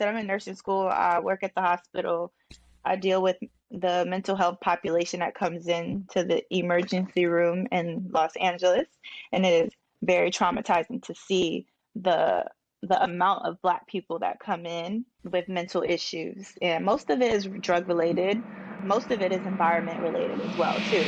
I'm in nursing school. I work at the hospital. I deal with the mental health population that comes into the emergency room in Los Angeles, and it is very traumatizing to see the the amount of Black people that come in with mental issues. And most of it is drug related. Most of it is environment related as well, too.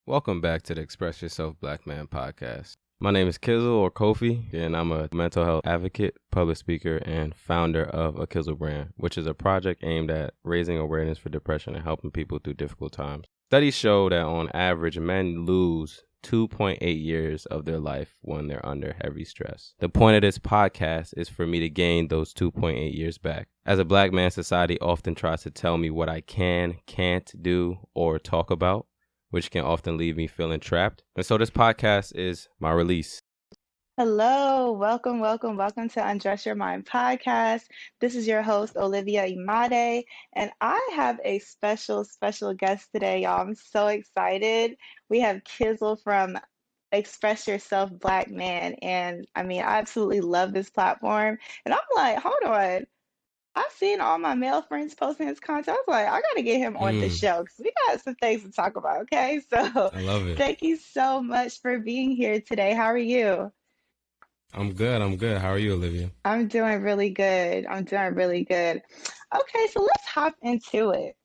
Welcome back to the Express Yourself Black Man podcast. My name is Kizzle or Kofi, and I'm a mental health advocate, public speaker, and founder of a Kizzle brand, which is a project aimed at raising awareness for depression and helping people through difficult times. Studies show that on average, men lose 2.8 years of their life when they're under heavy stress. The point of this podcast is for me to gain those 2.8 years back. As a Black man, society often tries to tell me what I can't do, or talk about, which can often leave me feeling trapped. And so this podcast is my release. Hello, welcome to Undress Your Mind podcast. This is your host, Olivia Imade, and I have a special guest today, y'all. I'm so excited. We have Kizzle from Express Yourself Black Man, and I mean, I absolutely love this platform. And I'm like, hold on. I've seen all my male friends posting his content. I was like, I gotta get him on the show because we got some things to talk about, okay? So I love it. thank you so much for being here today. How are you? I'm good. How are you, Olivia? I'm doing really good. Okay, so let's hop into it.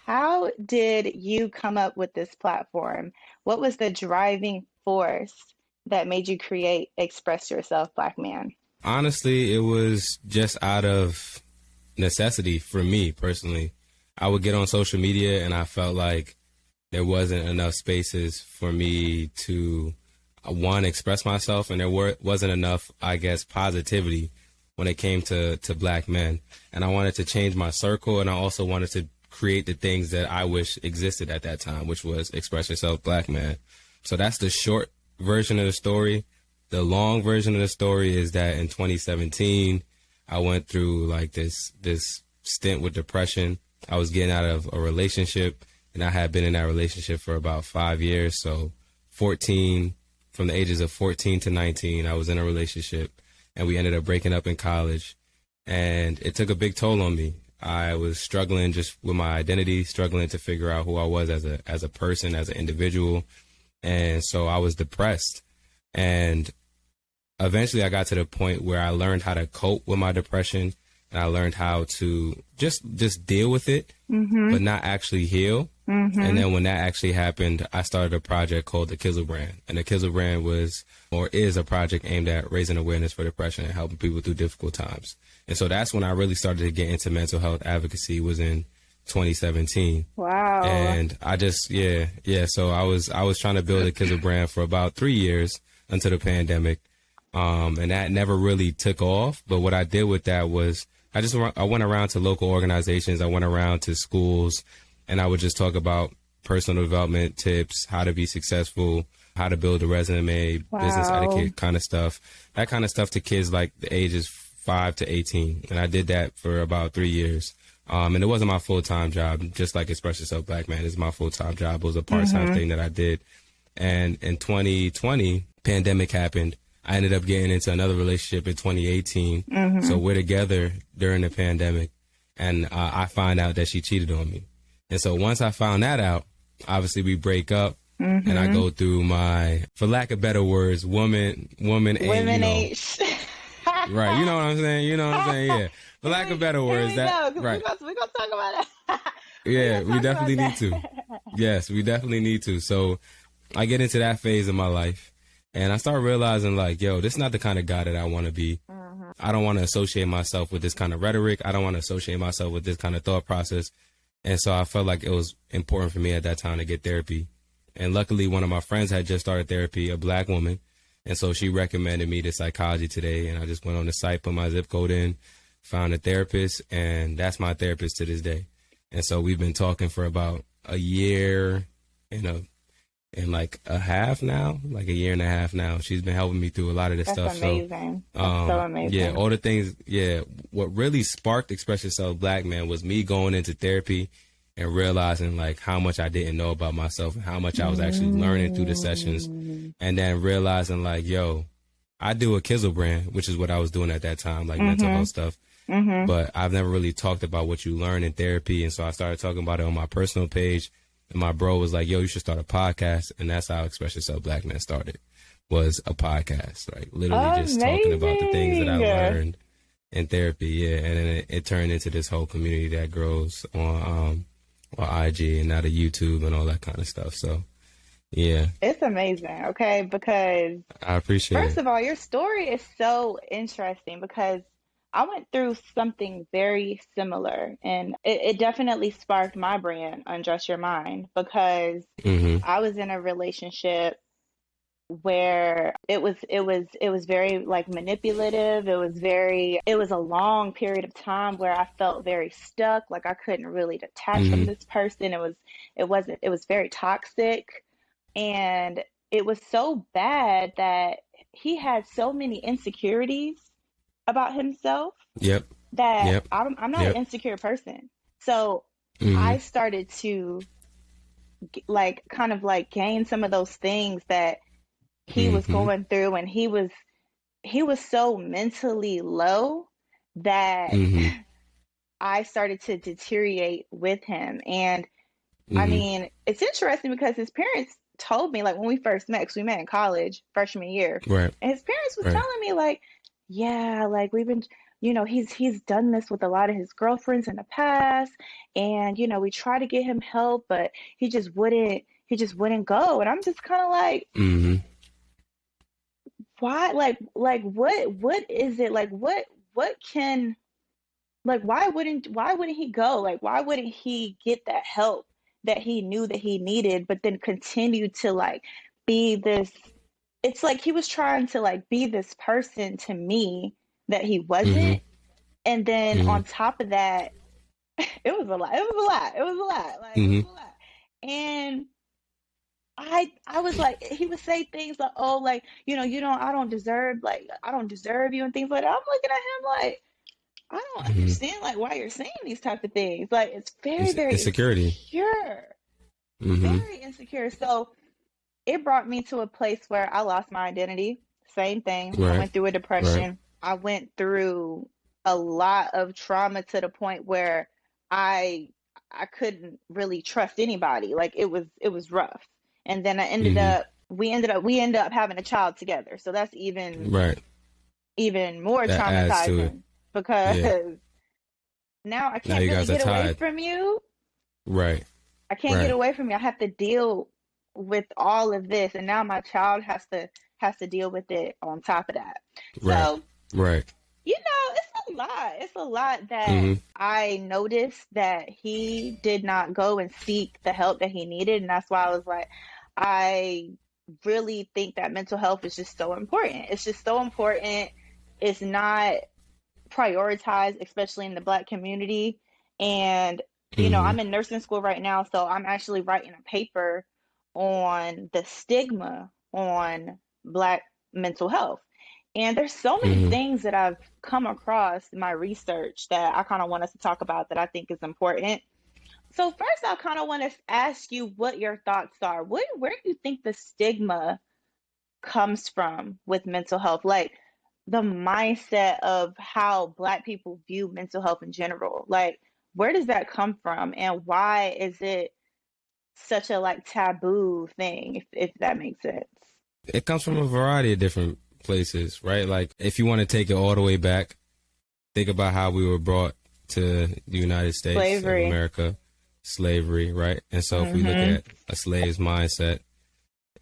How did you come up with this platform? What was the driving force that made you create Express Yourself Black Man? Honestly, it was just out of necessity for me personally. I would get on social media and I felt like there wasn't enough spaces for me to, one, express myself, and there wasn't enough, I guess, positivity when it came to Black men. And I wanted to change my circle, and I also wanted to create the things that I wish existed at that time, which was Express Yourself Black Man. So that's the short version of the story. The long version of the story is that in 2017, I went through like this stint with depression. I was getting out of a relationship, and I had been in that relationship for about 5 years. So from the ages of 14 to 19, I was in a relationship, and we ended up breaking up in college. And it took a big toll on me. I was struggling just with my identity, struggling to figure out who I was as a person, as an individual. And so I was depressed. And eventually I got to the point where I learned how to cope with my depression, and I learned how to just deal with it, but not actually heal. And then when that actually happened, I started a project called the Kizzle brand. And the Kizzle brand is a project aimed at raising awareness for depression and helping people through difficult times. And so that's when I really started to get into mental health advocacy, was in 2017. Wow. And I just, so I was trying to build a Kizzle brand for about 3 years until the pandemic. And that never really took off. But what I did with that was I went around to local organizations. I went around to schools, and I would just talk about personal development tips, how to be successful, how to build a resume, business etiquette kind of stuff, that kind of stuff to kids like the ages 5 to 18. And I did that for about 3 years. And it wasn't my full-time job, just like Express Yourself Black Man. It's my full-time job. It was a part-time thing that I did. And in 2020, pandemic happened. I ended up getting into another relationship in 2018. So we're together during the pandemic, and I find out that she cheated on me. And so once I found that out, obviously we break up, and I go through my, for lack of better words, woman age. Right. You know what I'm saying? Yeah. For lack of better words, right. We're going to talk about it. Yeah, we definitely need to. Yes, we definitely need to. So I get into that phase of my life, and I start realizing, like, yo, this is not the kind of guy that I want to be. I don't want to associate myself with this kind of rhetoric. I don't want to associate myself with this kind of thought process. And so I felt like it was important for me at that time to get therapy. And luckily, one of my friends had just started therapy, a Black woman. And so she recommended me to Psychology Today. And I just went on the site, put my zip code in, found a therapist, and that's my therapist to this day. And so we've been talking for about a year and like a half now, like a year and a half now. She's been helping me through a lot of this stuff. Amazing. That's so amazing. Yeah, all the things. Yeah, what really sparked Express Yourself Black Man was me going into therapy and realizing like how much I didn't know about myself and how much I was actually learning through the sessions. And then realizing like, yo, I do a Kizzle brand, which is what I was doing at that time, like mental health stuff. Mm-hmm. but I've never really talked about what you learn in therapy. And so I started talking about it on my personal page. And my bro was like, yo, you should start a podcast. And that's how Express Yourself Black Man started, was a podcast, like literally just talking about the things that I Amazing. learned in therapy. Yeah. And then it turned into this whole community that grows on IG and now the YouTube and all that kind of stuff. So, yeah, It's amazing, okay? Because I appreciate first it. of all, your story is so interesting because I went through something very similar and it definitely sparked my brand, Undress Your Mind, because Mm-hmm. I was in a relationship where it was very like manipulative. It was a long period of time where I felt very stuck, like I couldn't really detach from Mm-hmm. this person. It was very toxic, and it was so bad that he had so many insecurities about himself Yep. that Yep. I'm not an Yep. insecure person. So Mm-hmm. I started to like kind of like gain some of those things that he was Mm-hmm. going through, and he was so mentally low that Mm-hmm. I started to deteriorate with him. And I Mm-hmm. mean, it's interesting because his parents told me, like when we first met, because we met in college freshman year, Right. and his parents was Right. telling me like, yeah, like we've been, he's done this with a lot of his girlfriends in the past, and we try to get him help, but he just wouldn't go. And I'm just kind of like, Mm-hmm. why? Like what is it? Like what can like why wouldn't he go? Like why wouldn't he get that help that he knew that he needed, but then continue to like be this, it's like he was trying to like be this person to me that he Mm-hmm. wasn't. And then Mm-hmm. on top of that, it was a lot. It was a lot. It was a lot. Like it was Mm-hmm. a lot. And I was like, he would say things like, oh, like, I don't deserve you and things like that. I'm looking at him like, I don't Mm-hmm. understand like why you're saying these type of things. Like it's very, very Insecurity. insecure. Mm-hmm. Very insecure. So it brought me to a place where I lost my identity. Same thing. I Right. went through a Right. depression. I went through a lot of trauma to the point where I I couldn't really trust anybody. Like it was rough. And then Mm-hmm. we ended up having a child together. So that's Right. even more That adds to it. traumatizing because Yeah. now I Now can't you really guys are get away tied. from you. Right. I can't get Right. away from you. I have to deal with all of this, and now my child has to deal with it on top of that. Right. So, Right. it's a lot. It's a lot that Mm-hmm. I noticed that he did not go and seek the help that he needed, and that's why I was like, I really think that mental health is just so important. It's just so important. It's not prioritized, especially in the Black community. And, Mm-hmm. I'm in nursing school right now, so I'm actually writing a paper on the stigma on Black mental health. And there's so many Mm-hmm. things that I've come across in my research that I kind of want us to talk about that I think is important. So first, I kind of want to ask you what your thoughts are. Where do you think the stigma comes from with mental health? Like the mindset of how Black people view mental health in general. Like, where does that come from, and why is it such a like taboo thing, if that makes sense? It comes from a variety of different places, right? Like if you want to take it all the way back, think about how we were brought to the United States of Slavery. America, slavery, right? And so if we look Mm-hmm. at a slave's mindset,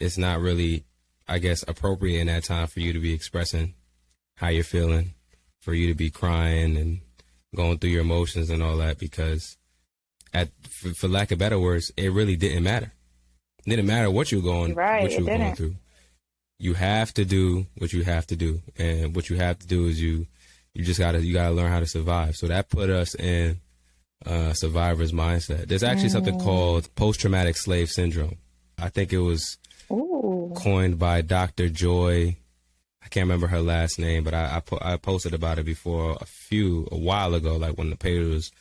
it's not really, I guess, appropriate in that time for you to be expressing how you're feeling, for you to be crying and going through your emotions and all that, because for lack of better words, it really didn't matter. It didn't matter what You're right. what It you were going didn't. through. You have to do what you have to do, and what you have to do is you gotta learn how to survive. So that put us in survivor's mindset. There's actually something Mm. called post-traumatic slave syndrome. I think it was Ooh. coined by Dr. Joy. I can't remember her last name, but I posted about it before a while ago, like when the page was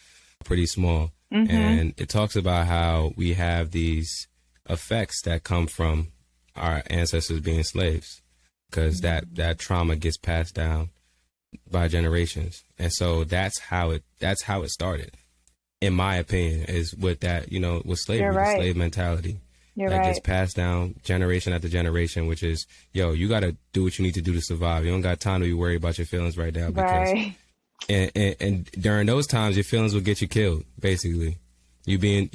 pretty small. Mm-hmm. And it talks about how we have these effects that come from our ancestors being slaves, because that trauma gets passed down by generations. And so that's how it started, in my opinion, is with that, with You're slavery, the right. slave mentality You're that gets right. passed down generation after generation, which is, yo, you got to do what you need to do to survive. You don't got time to be worried about your feelings right now, because Right. and during those times your feelings will get you killed, basically. You being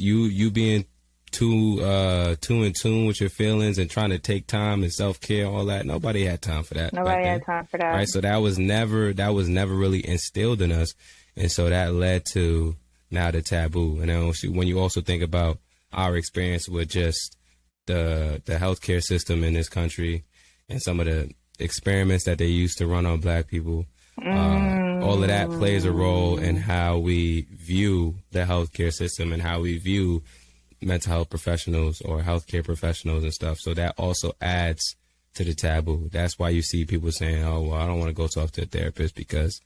too in tune with your feelings and trying to take time and self-care, all that. Nobody had time for that back Nobody then. had time for that. Right? So that was never really instilled in us. And so that led to now the taboo. And then when you also think about our experience with just the healthcare system in this country and some of the experiments that they used to run on Black people, all of that plays a role in how we view the healthcare system and how we view mental health professionals or healthcare professionals and stuff. So that also adds to the taboo. That's why you see people saying, oh, well, I don't want to go talk to a therapist because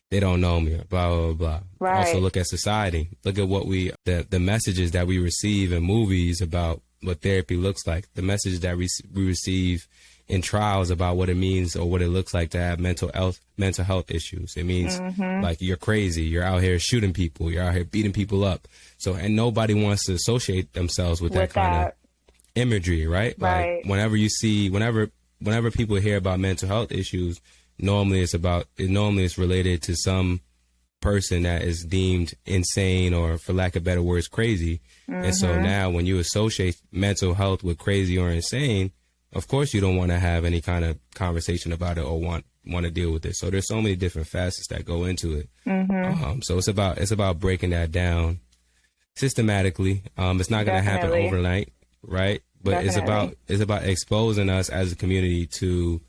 they don't know me, blah, blah, blah. Right. Also look at society. Look at what the messages that we receive in movies about what therapy looks like, the message that we receive in trials about what it means or what it looks like to have mental health issues. It means like you're crazy, you're out here shooting people, you're out here beating people up. So, and nobody wants to associate themselves with that kind of imagery, right? Right. Like whenever people hear about mental health issues, normally it's related to some person that is deemed insane or, for lack of better words, crazy. And so now when you associate mental health with crazy or insane, of course you don't want to have any kind of conversation about it or want to deal with it. So there's so many different facets that go into it. So it's about breaking that down systematically. It's not going to happen overnight, right? But it's about exposing us as a community to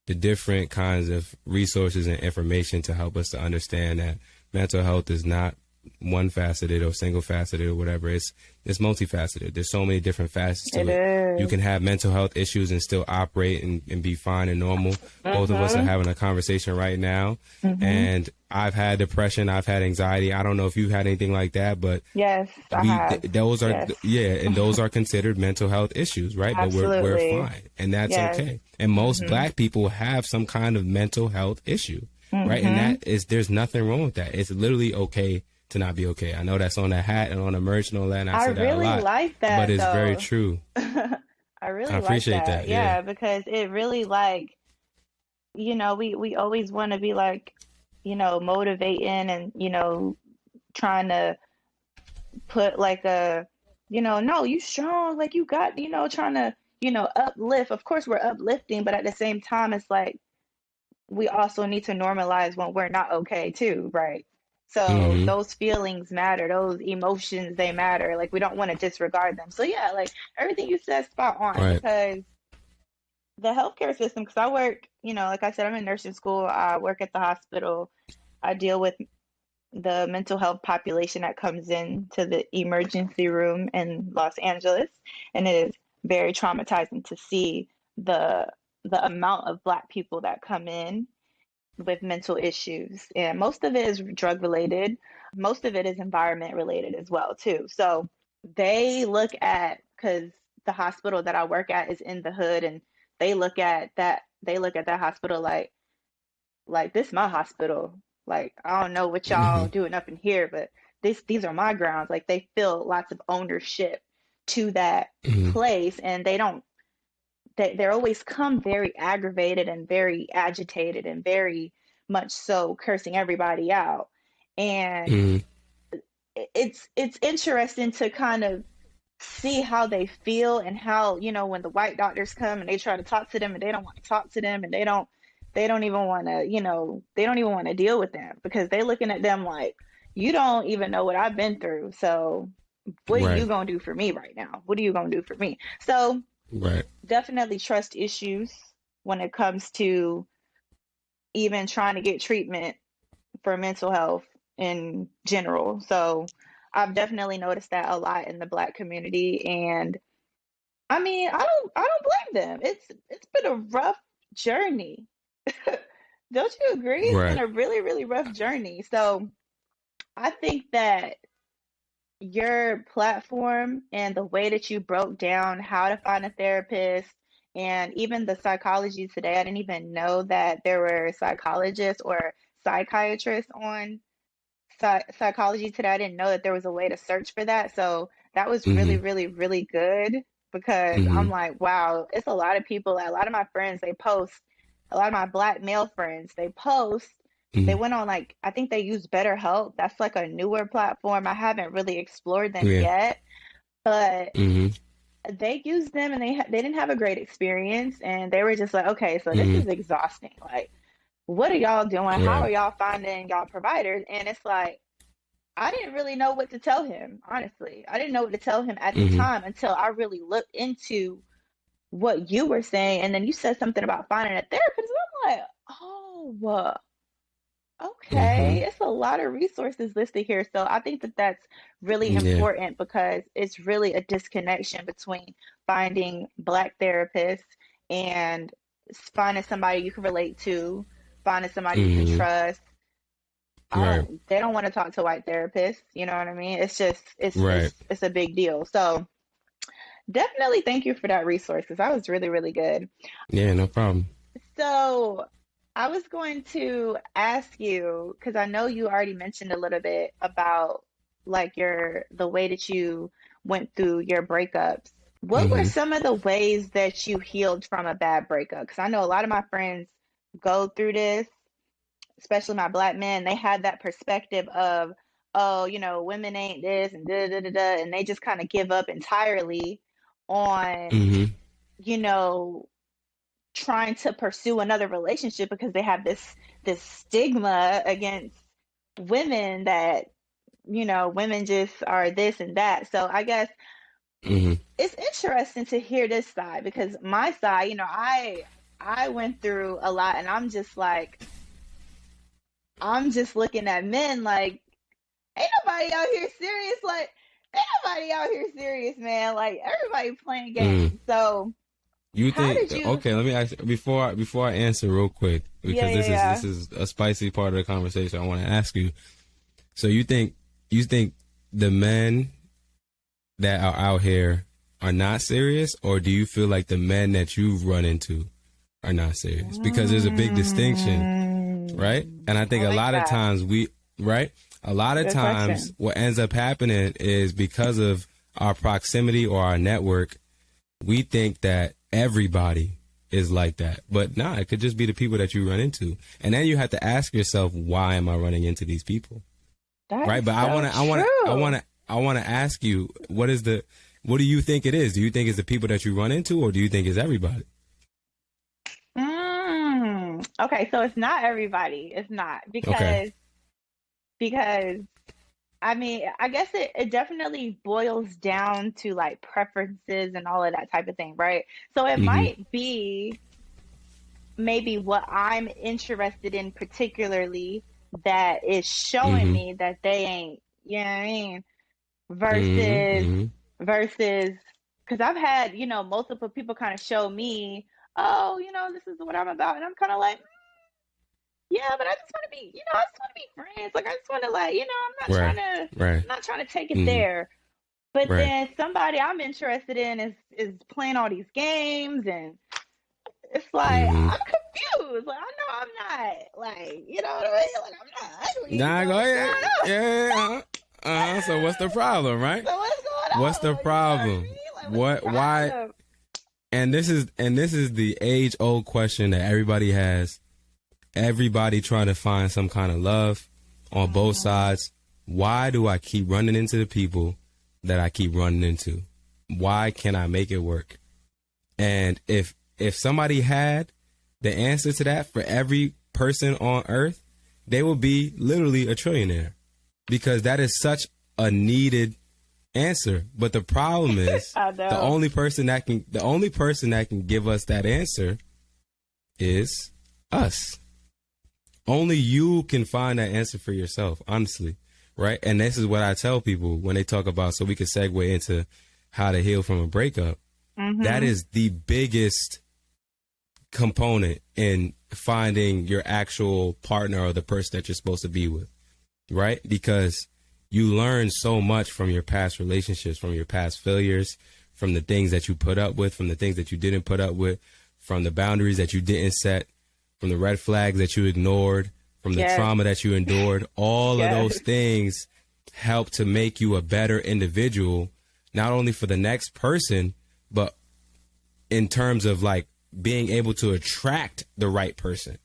the different kinds of resources and information to help us to understand that mental health is not one faceted or single faceted or whatever. It's multifaceted. There's so many different facets to it. You can have mental health issues and still operate and be fine and normal. Both of us are having a conversation right now. And I've had depression. I've had anxiety. I don't know if you've had anything like that, but yes, I have. Those are, and those are considered mental health issues, right? Absolutely. But we're fine. And that's okay. And most Black people have some kind of mental health issue, right? And there's nothing wrong with that. It's literally okay to not be okay. I know that's on the hat and on the merch and all that, and I say that a lot, like that, but it's very true. I appreciate like that. Yeah, because it really, like, we always want to be like, motivating and, trying to put like a, no, you strong, like you got, trying to, uplift. Of course we're uplifting, but at the same time, it's like, we also need to normalize when we're not okay too, right? So those feelings matter, those emotions, they matter. Like, we don't want to disregard them. So yeah, like everything you said, spot on. Right. Because the healthcare system, because I work, like I said, I'm in nursing school. I work at the hospital. I deal with the mental health population that comes into the emergency room in Los Angeles, and it is very traumatizing to see the amount of Black people that come in with mental issues. And most of it is drug related. Most of it is environment related as well too. So they look at, because the hospital that I work at is in the hood, and they look at that hospital like this my hospital. Like, I don't know what y'all doing up in here, but these are my grounds. Like, they feel lots of ownership to that place, and they always come very aggravated and very agitated and very much so cursing everybody out. And it's interesting to kind of see how they feel, and how, when the white doctors come and they try to talk to them and they don't want to talk to them, and they don't even want to, they don't even want to deal with them, because they looking at them like, you don't even know what I've been through. So what are you going to do for me right now? What are you going to do for me? So definitely trust issues when it comes to even trying to get treatment for mental health in general. So I've definitely noticed that a lot in the Black community. And I mean, I don't blame them. It's been a rough journey. Don't you agree? It's been a really, really rough journey. So I think that your platform and the way that you broke down how to find a therapist, and even the psychology today, I didn't even know that there were psychologists or psychiatrist on Psychology Today. I didn't know that there was a way to search for that. So that was really, Mm-hmm. really, really good because I'm Mm-hmm. like, wow, it's a lot of people, a lot of my friends, they post, a lot of my black male friends, they post, they Mm-hmm. went on like, I think they use BetterHelp. That's like a newer platform. I haven't really explored them Yeah. yet, but Mm-hmm. they used them and they didn't have a great experience and they were just like, okay, so this Mm-hmm. is exhausting. Like, what are y'all doing? How Right. are y'all finding y'all providers? And it's like, I didn't really know what to tell him, honestly. I didn't know what to tell him at the Mm-hmm. time until I really looked into what you were saying. And then you said something about finding a therapist. And I'm like, oh, Mm-hmm. okay. It's a lot of resources listed here. So I think that that's really Yeah. important because it's really a disconnection between finding Black therapists and finding somebody you can relate to, finding somebody you can Mm-hmm. trust. Right. They don't want to talk to white therapists, you know what I mean? It's just Right. it's a big deal. So definitely thank you for that resource because that was really, really good. Yeah, no problem. So I was going to ask you, because I know you already mentioned a little bit about like the way that you went through your breakups. What were Mm-hmm. some of the ways that you healed from a bad breakup? Because I know a lot of my friends go through this, especially my black men, they have that perspective of, oh, women ain't this and da da da da, and they just kind of give up entirely on, Mm-hmm. you know, trying to pursue another relationship because they have this stigma against women that, women just are this and that. So I guess Mm-hmm. it's interesting to hear this side because my side, I went through a lot and I'm just looking at men like, ain't nobody out here serious. Like, ain't nobody out here serious, man. Like, everybody playing Mm. games. So, You how think did you? okay, let me ask you before I answer real quick, Yeah, because yeah, this yeah. is a spicy part of the conversation I want to ask you. So you think the men that are out here are not serious, or do you feel like the men that you've run into are not serious? Because there's a big distinction, right? And I think I a like lot of that. times right? A lot of Good times question. what ends up happening is because of our proximity or our network, we think that everybody is like that. But nah, it could just be the people that you run into. And then you have to ask yourself, why am I running into these people? That Right? is But so true. I wanna ask you, what do you think it is? Do you think it's the people that you run into, or do you think it's everybody? Okay, so it's not everybody. It's not Okay. because I mean, I guess it definitely boils down to like preferences and all of that type of thing, right? So it Mm-hmm. might be maybe what I'm interested in particularly that is showing Mm-hmm. me that they ain't, you know what I mean? Versus Mm-hmm. versus because I've had, multiple people kind of show me, oh, this is what I'm about, and I'm kind of like, yeah, but I just want to be, I just want to be friends. Like I just want to like, Right. Right. I'm not trying to take it Mm-hmm. there. But Right. then somebody I'm interested in is playing all these games and it's like Mm-hmm. I'm confused. Like I know I'm not like, you know what I mean? Like I'm not ugly. So Nah, go what's ahead. going on? Yeah. So what's the problem, right? So what's going What's the on? You know what I problem? mean? Like what's the What why problem? and this is the age old question that everybody has. Everybody trying to find some kind of love on both Mm, sides. Why do I keep running into the people that I keep running into? Why can't I make it work? And if somebody had the answer to that for every person on earth, they would be literally a trillionaire, because that is such a needed answer. But the problem is I the know. only person that can give us that answer is us. Only you can find that answer for yourself, honestly, right? And this is what I tell people when they talk about, so we can segue into how to heal from a breakup. That Mhm. is the biggest component in finding your actual partner or the person that you're supposed to be with, right? Because you learn so much from your past relationships, from your past failures, from the things that you put up with, from the things that you didn't put up with, from the boundaries that you didn't set, from the red flags that you ignored, from the Yes. trauma that you endured. All of Yes. those things help to make you a better individual, not only for the next person, but in terms of like being able to attract the right person,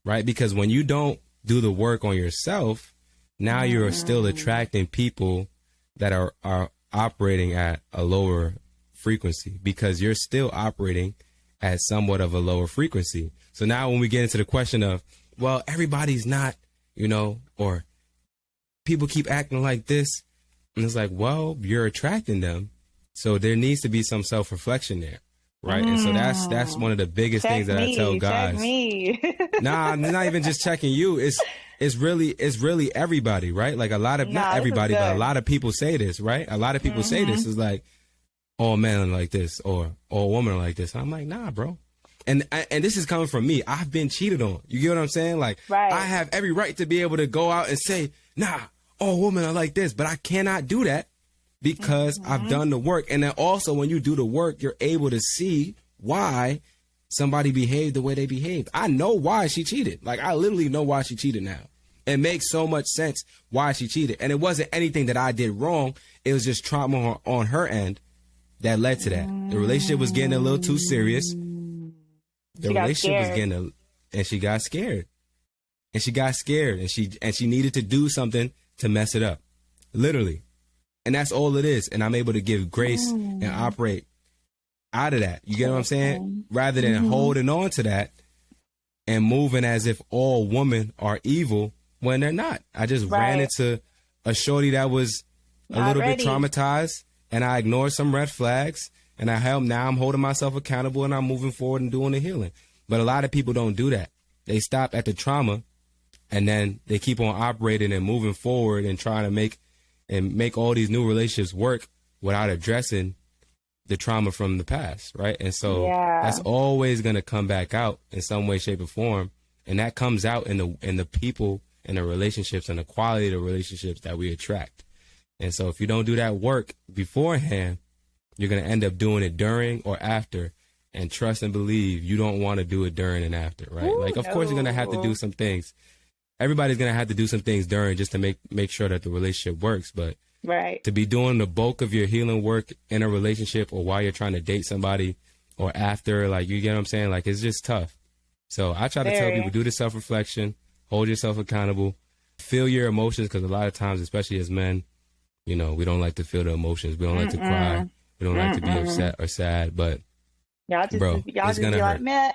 right? Because when you don't do the work on yourself, now you're still attracting people that are operating at a lower frequency, because you're still operating at somewhat of a lower frequency. So now when we get into the question of, well, everybody's not, or people keep acting like this, and it's like, well, you're attracting them. So there needs to be some self-reflection there, right? And so that's one of the biggest things that I tell guys. Check me. Nah, I'm not even just checking you. It's really everybody, right? Like not everybody, but a lot of people say this, right? A lot of people say this is like, all men are like this, or all women are like this. I'm like, nah, bro. And this is coming from me. I've been cheated on. You get what I'm saying? Like, right. I have every right to be able to go out and say, nah, all women are like this, but I cannot do that because I've done the work. And then also when you do the work, you're able to see why somebody behaved the way they behaved. I know why she cheated. Like, I literally know why she cheated now. It makes so much sense why she cheated. And it wasn't anything that I did wrong. It was just trauma on her end that led to that. The relationship was getting a little too serious. The relationship was getting and she got scared. And she got scared, and she needed to do something to mess it up. Literally. And that's all it is. And I'm able to give grace and operate out of that. You get what I'm saying? Rather than holding on to that and moving as if all women are evil when they're not. I just ran into a shorty that was a little bit traumatized, and I ignored some red flags, and now I'm holding myself accountable, and I'm moving forward and doing the healing. But a lot of people don't do that. They stop at the trauma, and then they keep on operating and moving forward and trying to make all these new relationships work without addressing the trauma from the past, right? And so that's always going to come back out in some way, shape, or form, and that comes out in the people and the relationships and the quality of the relationships that we attract. And so if you don't do that work beforehand, you're going to end up doing it during or after. And trust and believe, you don't want to do it during and after, right? Ooh, like, of course, you're going to have to do some things. Everybody's going to have to do some things during just to make sure that the relationship works. But to be doing the bulk of your healing work in a relationship, or while you're trying to date somebody, or after, like, you get what I'm saying? Like, it's just tough. So I try to tell people, do the self-reflection, hold yourself accountable, feel your emotions, because a lot of times, especially as men, we don't like to feel the emotions. We don't like to cry. We don't like to be upset or sad. But y'all just be like, man,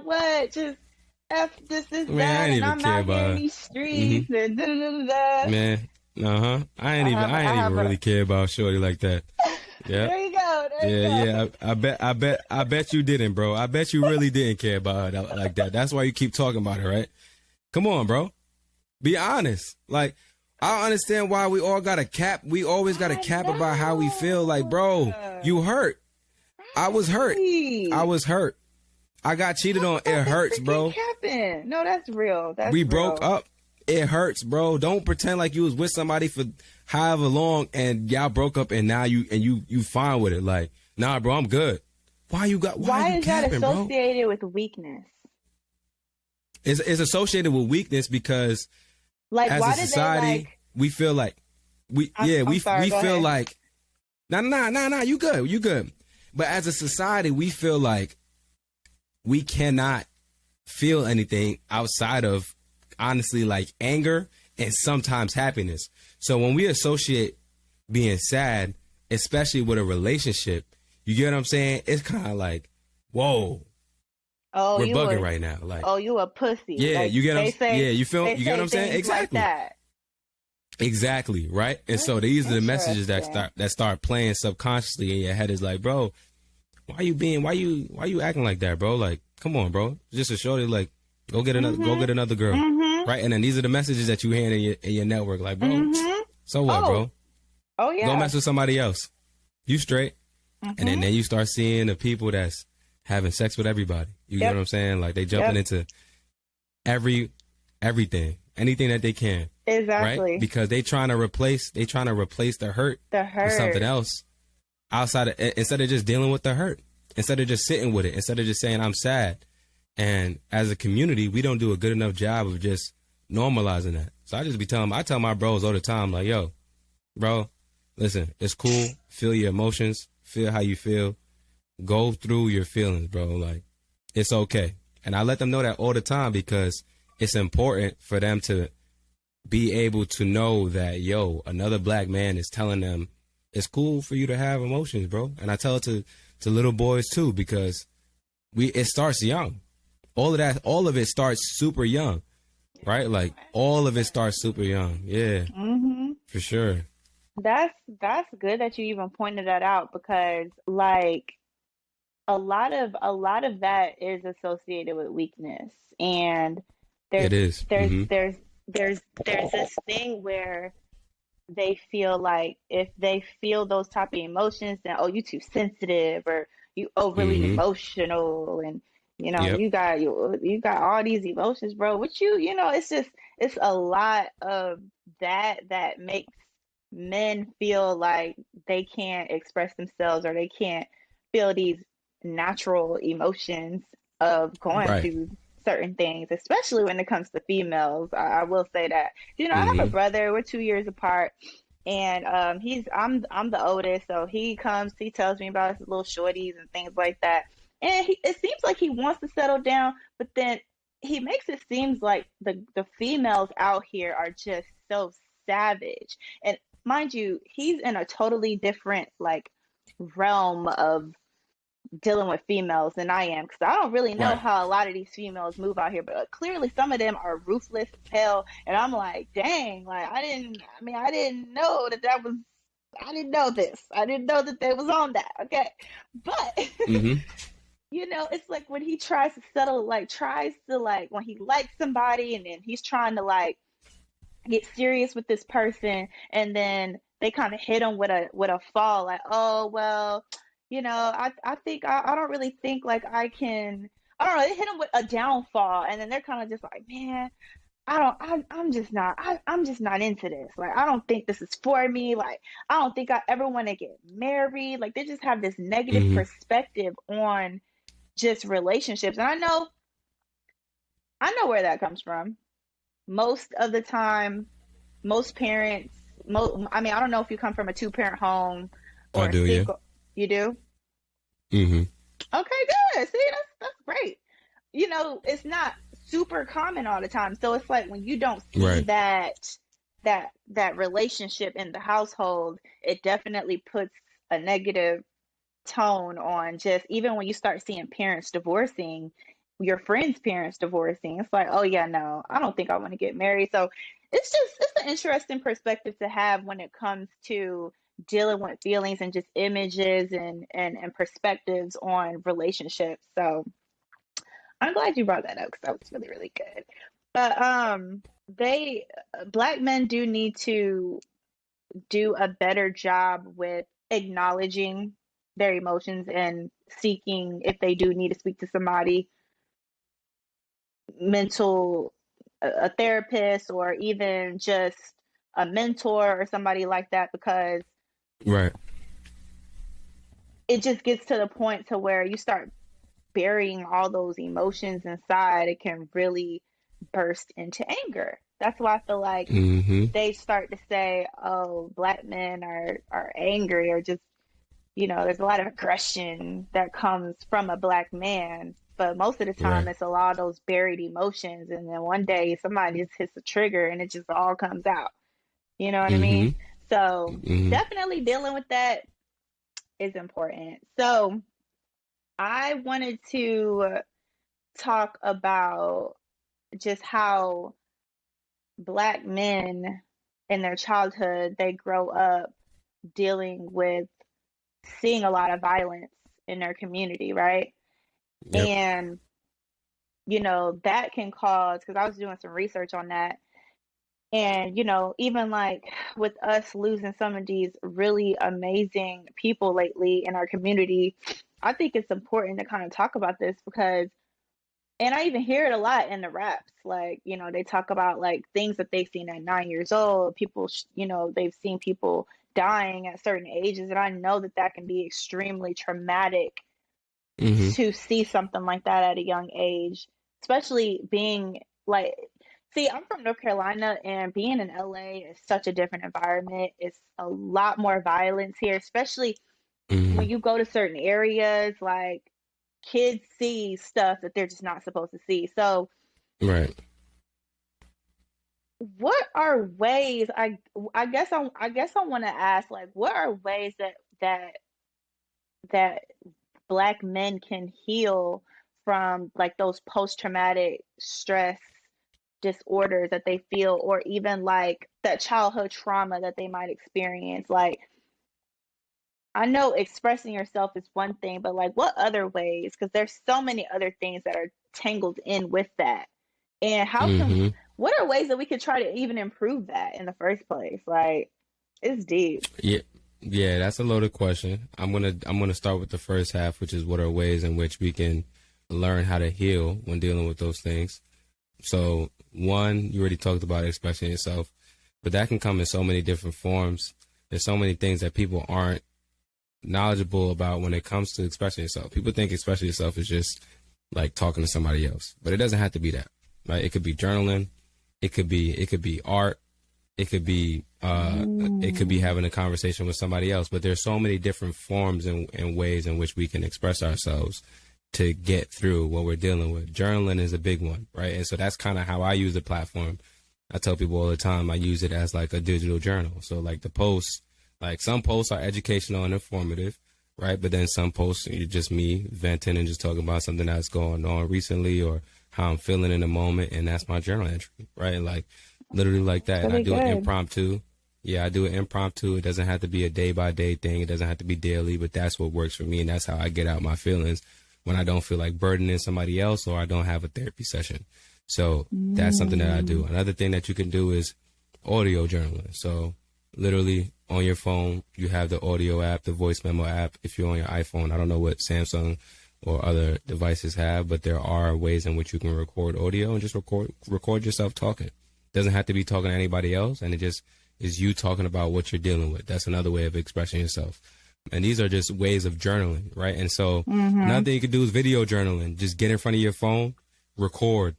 what? Just F this is man, that, I ain't and even I'm care out here about in these streets and da. Man, I ain't even really care about shorty like that. Yeah. There you go. Yeah. I bet you didn't, bro. I bet you really didn't care about her like that. That's why you keep talking about her, right? Come on, bro. Be honest. Like, I don't understand why we all got a cap. We always got a cap about how we feel. Like, bro, you hurt. I was hurt. I got cheated on. It hurts, bro. No, that's real. We broke up. It hurts, bro. Don't pretend like you was with somebody for however long and y'all broke up and now you fine with it. Like, nah, bro, I'm good. Why is that associated with weakness? It's associated with weakness because, like, as a society, we feel like we feel like nah, you good. But as a society, we feel like we cannot feel anything outside of, honestly, like anger and sometimes happiness. So when we associate being sad, especially with a relationship, you get what I'm saying? It's kind of like, whoa. Oh, we're bugging right now. Like, oh, you a pussy. Yeah, like, you get what I'm saying? Yeah, you get what I'm saying? Exactly. Like that. Exactly, right? And so these are the messages that start playing subconsciously in your head. Is like, bro, why you acting like that, bro? Like, come on, bro. Just a shorty, like, go get another girl. Right? And then these are the messages that you hear in your network, like, bro, so what, bro? Oh yeah. Go mess with somebody else. You straight. And then you start seeing the people that's having sex with everybody. You get what I'm saying? Like, they jumping into everything, anything that they can. Exactly. Right? Because they trying to replace the hurt with something else outside of, instead of just dealing with the hurt, instead of just sitting with it, instead of just saying I'm sad. And as a community, we don't do a good enough job of just normalizing that. So I just be telling, I tell my bros all the time, like, yo, bro, listen, it's cool. Feel your emotions. Feel how you feel. Go through your feelings, bro. Like, it's okay. And I let them know that all the time because it's important for them to be able to know that, yo, another black man is telling them it's cool for you to have emotions, bro. And I tell it to little boys too, because it starts young. All of it starts super young, right? Like all of it starts super young. Yeah, Hmm. for sure. That's good that you even pointed that out because like a lot of that is associated with weakness. And It there's is. there's Mm-hmm. there's there's this thing where they feel like if they feel those type of emotions, then oh, you too sensitive or you overly Mm-hmm. emotional, and Yep. you got all these emotions, bro. Which it's just it's a lot of that makes men feel like they can't express themselves or they can't feel these natural emotions of going Right. through certain things, especially when it comes to females. I will say that. I have a Mm-hmm. brother. We're 2 years apart, and I'm the oldest, so he comes, he tells me about his little shorties and things like that. And it seems like he wants to settle down, but then he makes it seems like the females out here are just so savage. And mind you, he's in a totally different like realm of dealing with females than I am because I don't really know Right. how a lot of these females move out here, but clearly some of them are ruthless as hell. And I'm like, dang, like I didn't know I didn't know this. I didn't know that they was on that. Okay. But, Mm-hmm. it's like when he tries to settle, like, tries to, like, when he likes somebody and then he's trying to, like, get serious with this person, and then they kind of hit him with a fall, like, oh well, I think I don't really think like I don't know, they hit him with a downfall, and then they're kind of just like, man, I'm just not into this, like I don't think this is for me, like I don't think I ever want to get married, like they just have this negative Mm-hmm. perspective on just relationships. And I know where that comes from. Most of the time, most parents, I mean, I don't know if you come from a two-parent home I or a do, yeah. single. You do? Mm-hmm. Okay, good. See, that's great. It's not super common all the time. So it's like when you don't see Right. that relationship in the household, it definitely puts a negative tone on just even when you start seeing parents divorcing, your friends' parents divorcing. It's like, oh yeah, no, I don't think I want to get married. So it's an interesting perspective to have when it comes to dealing with feelings and just images and perspectives on relationships. So I'm glad you brought that up because that was really, really good. But they black men do need to do a better job with acknowledging their emotions and seeking, if they do need to speak to somebody, mental, a therapist, or even just a mentor or somebody like that, because Right. it just gets to the point to where you start burying all those emotions inside. It can really burst into anger. That's why I feel like Mm-hmm. they start to say, oh, black men are angry, or just there's a lot of aggression that comes from a black man, but most of the time Right. it's a lot of those buried emotions. And then one day somebody just hits a trigger and it just all comes out. You know what I Mm-hmm. mean? So Mm-hmm. definitely dealing with that is important. So I wanted to talk about just how black men in their childhood, they grow up dealing with seeing a lot of violence in their community, right? Yep. And that can cause, because I was doing some research on that, and even like with us losing some of these really amazing people lately in our community, I think it's important to kind of talk about this because, and I even hear it a lot in the raps, like they talk about like things that they've seen at 9 years old, people they've seen people dying at certain ages, and I know that that can be extremely traumatic Hmm. to see something like that at a young age, especially being like, see, I'm from North Carolina, and being in LA is such a different environment. It's a lot more violence here, especially when Hmm. you go to certain areas, like kids see stuff that they're just not supposed to see. So, Right. what are ways I want to ask, like, what are ways that Black men can heal from like those post-traumatic stress disorders that they feel, or even like that childhood trauma that they might experience? Like, I know expressing yourself is one thing, but like, what other ways? Because there's so many other things that are tangled in with that. And Hmm. what are ways that we could try to even improve that in the first place? Like, it's deep. Yeah. Yeah, that's a loaded question. I'm gonna start with the first half, which is what are ways in which we can learn how to heal when dealing with those things. So one, you already talked about expressing yourself, but that can come in so many different forms. There's so many things that people aren't knowledgeable about when it comes to expressing yourself. People think expressing yourself is just like talking to somebody else, but it doesn't have to be that. Right? It could be journaling, it could be art, it could be Mm. having a conversation with somebody else. But there's so many different forms and ways in which we can express ourselves to get through what we're dealing with. Journaling is a big one, right? And so that's kind of how I use the platform. I tell people all the time I use it as like a digital journal. So like the posts, like some posts are educational and informative, right? But then some posts are just me venting and just talking about something that's going on recently or how I'm feeling in the moment, and that's my journal entry, right? Like literally like It's that. And I really do it good. impromptu. Yeah, I do it impromptu. It doesn't have to be a day by day thing. It doesn't have to be daily, but that's what works for me, and that's how I get out my feelings when I don't feel like burdening somebody else or I don't have a therapy session. So that's something that I do. Mm. Another thing that you can do is audio journaling. So literally on your phone, you have the audio app, the voice memo app. If you're on your iPhone, I don't know what Samsung or other devices have, but there are ways in which you can record audio and just record yourself talking. Doesn't have to be talking to anybody else, and it just is you talking about what you're dealing with. That's another way of expressing yourself. And these are just ways of journaling, right? And so Mm-hmm. another thing you could do is video journaling. Just get in front of your phone, record,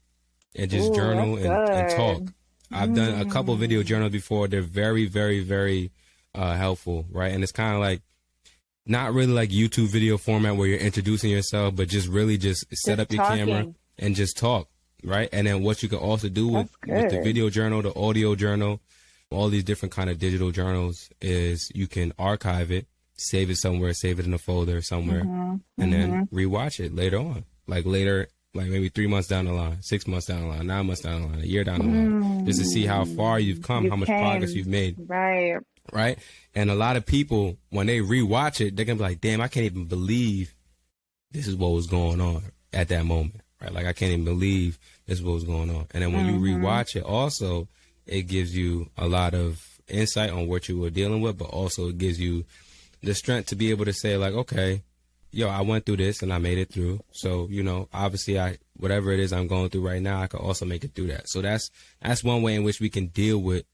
and just Ooh, that's journal and talk. good. I've done a couple of video Mm. journals before. They're very, very, very helpful, right? And it's kind of like not really like YouTube video format where you're introducing yourself, but just really just set Just up your camera talking. and just talk, right? And then what you can also do That's with the good. video journal, the audio journal, all these different kind of digital journals is you can archive it, save it somewhere, save it in a folder somewhere, Mm-hmm. and then Mm-hmm. rewatch it later on. Like later, like maybe 3 months down the line, 6 months down the line, 9 months down the line, a year down the line, just to see how far you've Mm. come, You how much progress came you've made, right. right? And a lot of people, when they rewatch it, they're gonna be like, damn, I can't even believe this is what was going on at that moment, right? Like I can't even believe this is what was going on. And then when you Mm-hmm. rewatch it, also it gives you a lot of insight on what you were dealing with, but also it gives you the strength to be able to say like, okay, yo, I went through this and I made it through. So, obviously whatever it is I'm going through right now, I could also make it through that. So that's one way in which we can deal with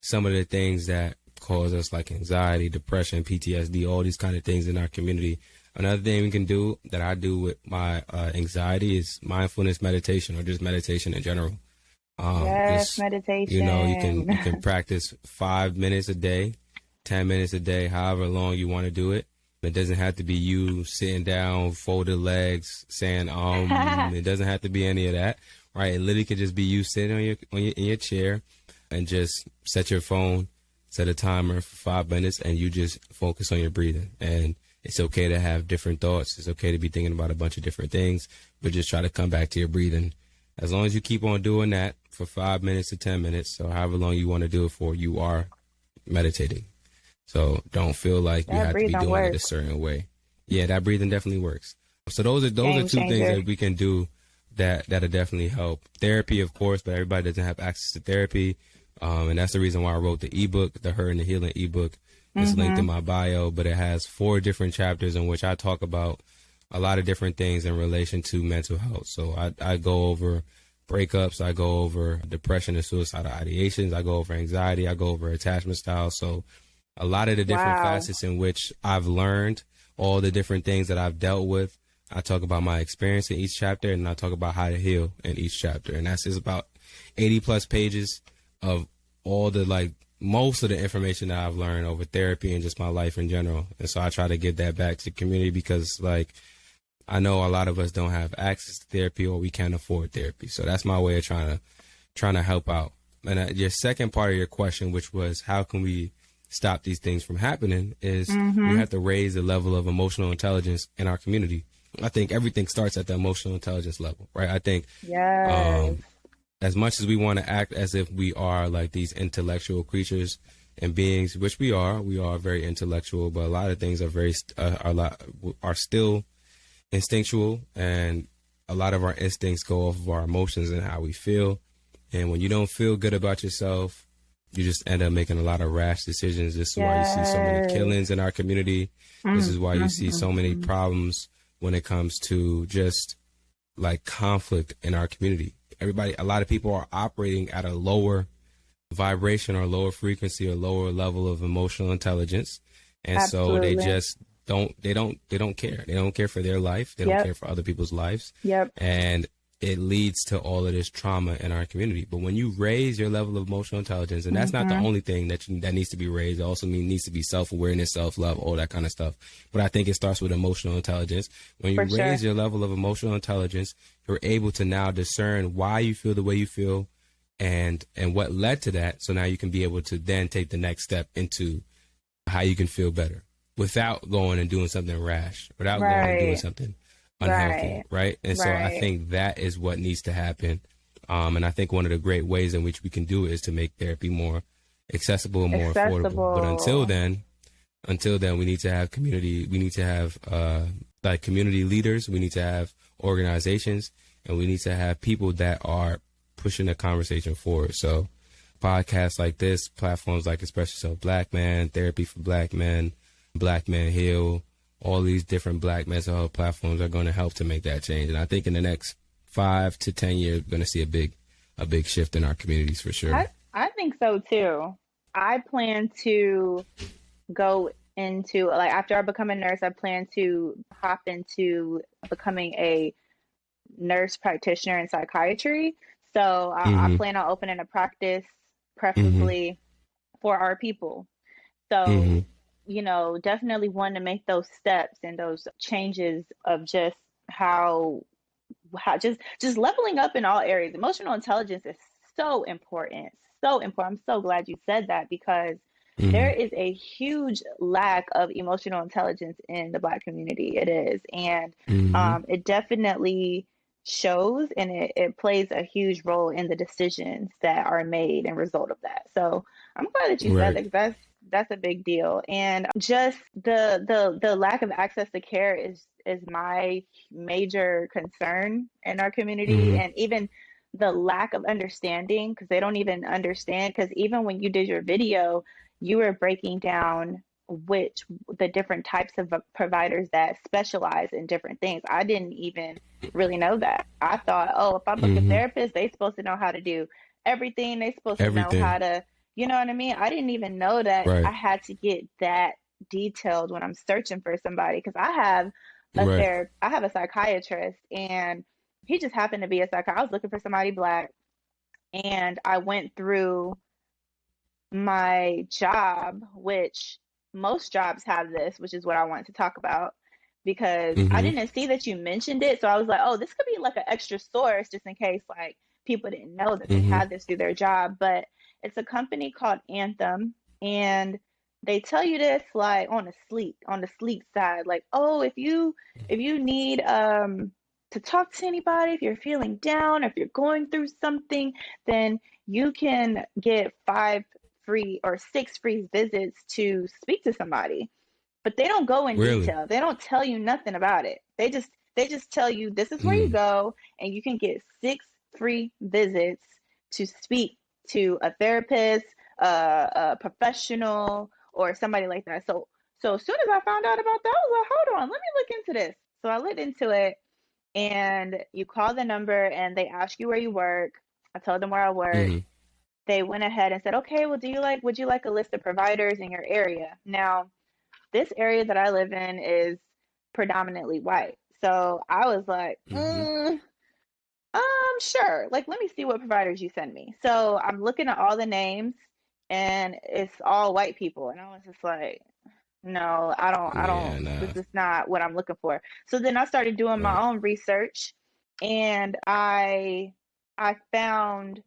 some of the things that cause us like anxiety, depression, PTSD, all these kind of things in our community. Another thing we can do that I do with my anxiety is mindfulness meditation or just meditation in general. Yes, Just you can meditation. practice 5 minutes a day, 10 minutes a day, however long you want to do it. It doesn't have to be you sitting down, folded legs, saying It doesn't have to be any of that, right? It literally could just be you sitting in your chair, and just set your phone, set a timer for 5 minutes, and you just focus on your breathing. And it's okay to have different thoughts. It's okay to be thinking about a bunch of different things, but just try to come back to your breathing. As long as you keep on doing that for 5 minutes to 10 minutes, or however long you want to do it for, you are meditating. So don't feel like you That have to be breathing doing it a works. certain way. Yeah, that breathing definitely works. So those are Game two things changer. that we can do that'll definitely help. Therapy, of course, but everybody doesn't have access to therapy. And that's the reason why I wrote the ebook, the Hurt and the Healing ebook. It's linked in Mm-hmm. my bio, but it has 4 different chapters in which I talk about a lot of different things in relation to mental health. So I go over breakups, I go over depression and suicidal ideations, I go over anxiety, I go over attachment styles. So a lot of the different Wow. facets in which I've learned, all the different things that I've dealt with, I talk about my experience in each chapter, and I talk about how to heal in each chapter. And that's just about 80 plus pages of all the, like, most of the information that I've learned over therapy and just my life in general. And so I try to give that back to the community because, like, I know a lot of us don't have access to therapy or we can't afford therapy. So that's my way of trying to help out. And your second part of your question, which was how can we stop these things from happening, is we have to raise the level of emotional intelligence in our community. I think everything starts at the emotional intelligence level, right? I think as much as we want to act as if we are like these intellectual creatures and beings, which we are very intellectual, but a lot of things are still instinctual, and a lot of our instincts go off of our emotions and how we feel. And when you don't feel good about yourself, you just end up making a lot of rash decisions. This is why you see so many killings in our community. This is why you see so many problems when it comes to just like conflict in our community. A lot of people are operating at a lower vibration or lower frequency or lower level of emotional intelligence. And so they just don't care. They don't care for their life. They don't care for other people's lives. And it leads to all of this trauma in our community. But when you raise your level of emotional intelligence, and that's not the only thing that needs to be raised, it also needs to be self-awareness, self-love, all that kind of stuff. But I think it starts with emotional intelligence. When you raise your level of emotional intelligence, you're able to now discern why you feel the way you feel and what led to that. So now you can be able to then take the next step into how you can feel better without going and doing something rash, without going and doing something unhealthy, right? And so I think that is what needs to happen. And I think one of the great ways in which we can do it is to make therapy more accessible and more affordable. But until then, we need to have community. We need to have like community leaders. We need to have organizations, and we need to have people that are pushing the conversation forward. So podcasts like this, platforms like Express Yourself Black Man, Therapy for Black Men, Black Men Heal, all these different Black mental health platforms are going to help to make that change. And I think in the next 5 to 10 years, we're going to see a big shift in our communities for sure. I think so too. I plan to go into, like, after I become a nurse, I plan to hop into becoming a nurse practitioner in psychiatry. So I plan on opening a practice, preferably for our people. So you know, definitely want to make those steps and those changes of just how just leveling up in all areas. Emotional intelligence is so important, so important. I'm so glad you said that, because there is a huge lack of emotional intelligence in the Black community. It is, and it definitely shows, and it plays a huge role in the decisions that are made and result of that. So I'm glad that you said that, 'cause that's a big deal. And just the lack of access to care is my major concern in our community. And even the lack of understanding, because they don't even understand, because even when you did your video, you were breaking down the different types of providers that specialize in different things. I didn't even really know that. I thought, oh, if I book a therapist, they're supposed to know how to do everything. They're supposed to know how to, you know what I mean? I didn't even know that I had to get that detailed when I'm searching for somebody, because I have I have a psychiatrist, and he just happened to be a psychiatrist. I was looking for somebody Black, and I went through my job, which most jobs have this, which is what I wanted to talk about, because I didn't see that you mentioned it. So I was like, oh, this could be like an extra source just in case like people didn't know that they had this through their job. But it's a company called Anthem, and they tell you this like on the sleek side, like, oh, if you need to talk to anybody, if you're feeling down, if you're going through something, then you can get 5 free or 6 free visits to speak to somebody. But they don't go in detail. They don't tell you nothing about it. They just tell you this is where you go, and you can get 6 free visits to speak to a therapist, a professional, or somebody like that. So as soon as I found out about that, I was like, hold on, let me look into this. So I looked into it, and you call the number and they ask you where you work. I told them where I work. They went ahead and said, okay, well, would you like a list of providers in your area? Now, this area that I live in is predominantly white. So I was like, Mm-hmm. sure. Like, let me see what providers you send me. So I'm looking at all the names and it's all white people. And I was just like, no, Yeah, this nah. is not what I'm looking for. So then I started doing Right. my own research and I found,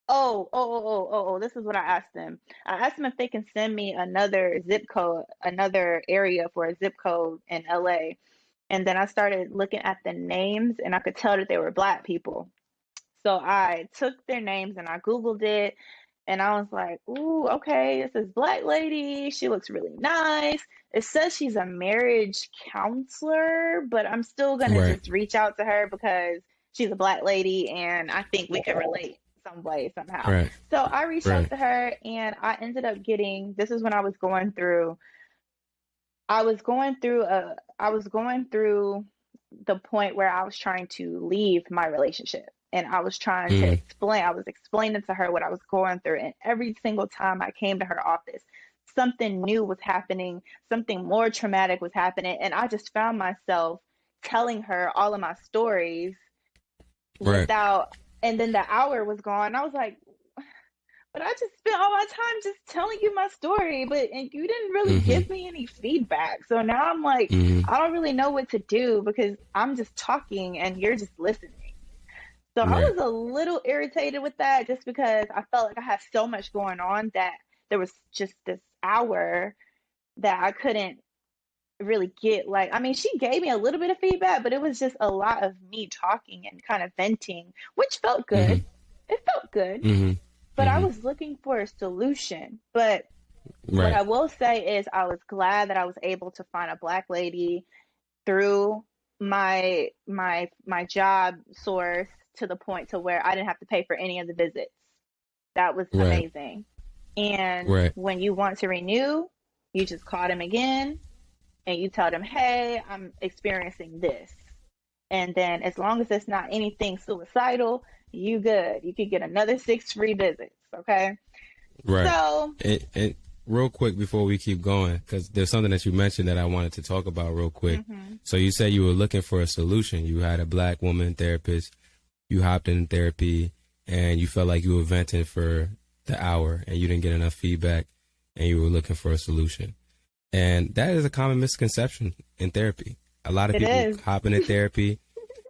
this is what I asked them. I asked them if they can send me another zip code, another area for a zip code in LA. And then I started looking at the names and I could tell that they were black people. So I took their names and I Googled it and I was like, ooh, okay, this is black lady. She looks really nice. It says she's a marriage counselor, but I'm still gonna Right. just reach out to her because she's a black lady and I think we can relate some way somehow. Right. So I reached out Right. to her and I ended up getting, this is when I was going through the point where I was trying to leave my relationship and Mm. I was explaining to her what I was going through. And every single time I came to her office, something new was happening, something more traumatic was happening. And I just found myself telling her all of my stories Right. without, and then the hour was gone. I was like, but I just spent all my time just telling you my story, and you didn't really Mm-hmm. give me any feedback. So now I'm like, Mm-hmm. I don't really know what to do because I'm just talking and you're just listening. So I Right. was a little irritated with that just because I felt like I had so much going on that there was just this hour that I couldn't really get, like, I mean, she gave me a little bit of feedback, but it was just a lot of me talking and kind of venting, which felt good. Mm-hmm. It felt good, Mm-hmm. but I Mm-hmm. was looking for a solution. But what Right. I will say is I was glad that I was able to find a black lady through my job source to the point to where I didn't have to pay for any of the visits. That was Right. amazing. And Right. when you want to renew, you just call them again and you tell them, "Hey, I'm experiencing this." And then as long as it's not anything suicidal, you good. You could get another 6 free visits, okay? Right. So, And real quick before we keep going, because there's something that you mentioned that I wanted to talk about real quick. mhm. So you said you were looking for a solution. You had a black woman therapist. You hopped in therapy, and you felt like you were venting for the hour, and you didn't get enough feedback, and you were looking for a solution. And that is a common misconception in therapy. A lot of It people is. hop into therapy,